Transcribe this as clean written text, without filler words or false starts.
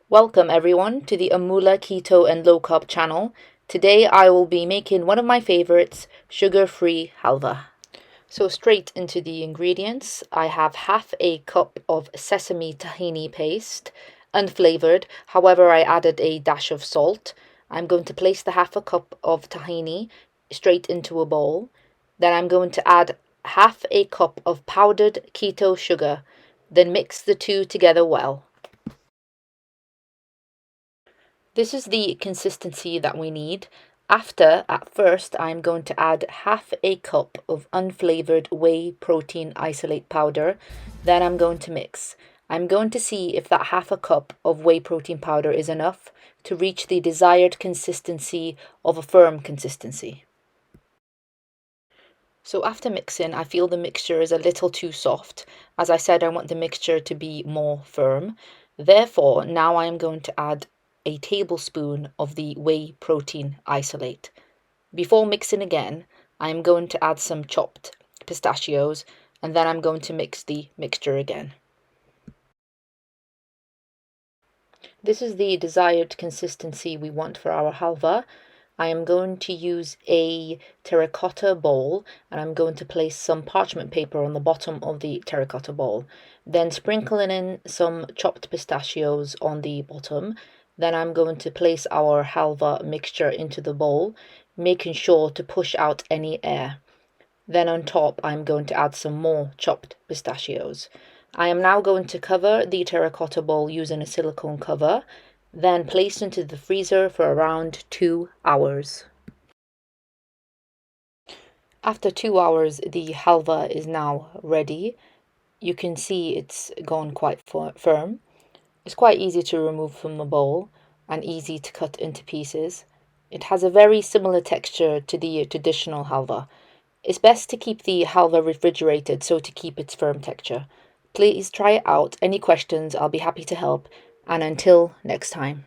Welcome everyone to the Amoolah-Keto and Low-carb channel. Today I will be making one of my favorites, sugar-free halva. So straight into the ingredients, I have half a cup of sesame tahini paste, unflavored, however I added a dash of salt. I'm going to place the half a cup of tahini straight into a bowl. Then I'm going to add half a cup of powdered keto sugar, then mix the two together well. This is the consistency that we need. At first, I'm going to add half a cup of unflavored whey protein isolate powder. Then I'm going to mix. I'm going to see if that half a cup of whey protein powder is enough to reach the desired consistency of a firm consistency. So after mixing, I feel the mixture is a little too soft. As I said, I want the mixture to be more firm. Therefore, now I am going to add a tablespoon of the whey protein isolate. Before mixing again, I am going to add some chopped pistachios, and then I'm going to mix the mixture again. This is the desired consistency we want for our halva. I am going to use a terracotta bowl, and I'm going to place some parchment paper on the bottom of the terracotta bowl. Then sprinkling in some chopped pistachios on the bottom. Then I'm going to place our halva mixture into the bowl, making sure to push out any air. Then on top, I'm going to add some more chopped pistachios. I am now going to cover the terracotta bowl using a silicone cover, then place into the freezer for around 2 hours. After 2 hours, the halva is now ready. You can see it's gone quite firm. It's quite easy to remove from the bowl and easy to cut into pieces. It has a very similar texture to the traditional halva. It's best to keep the halva refrigerated so to keep its firm texture. Please try it out. Any questions, I'll be happy to help. And until next time.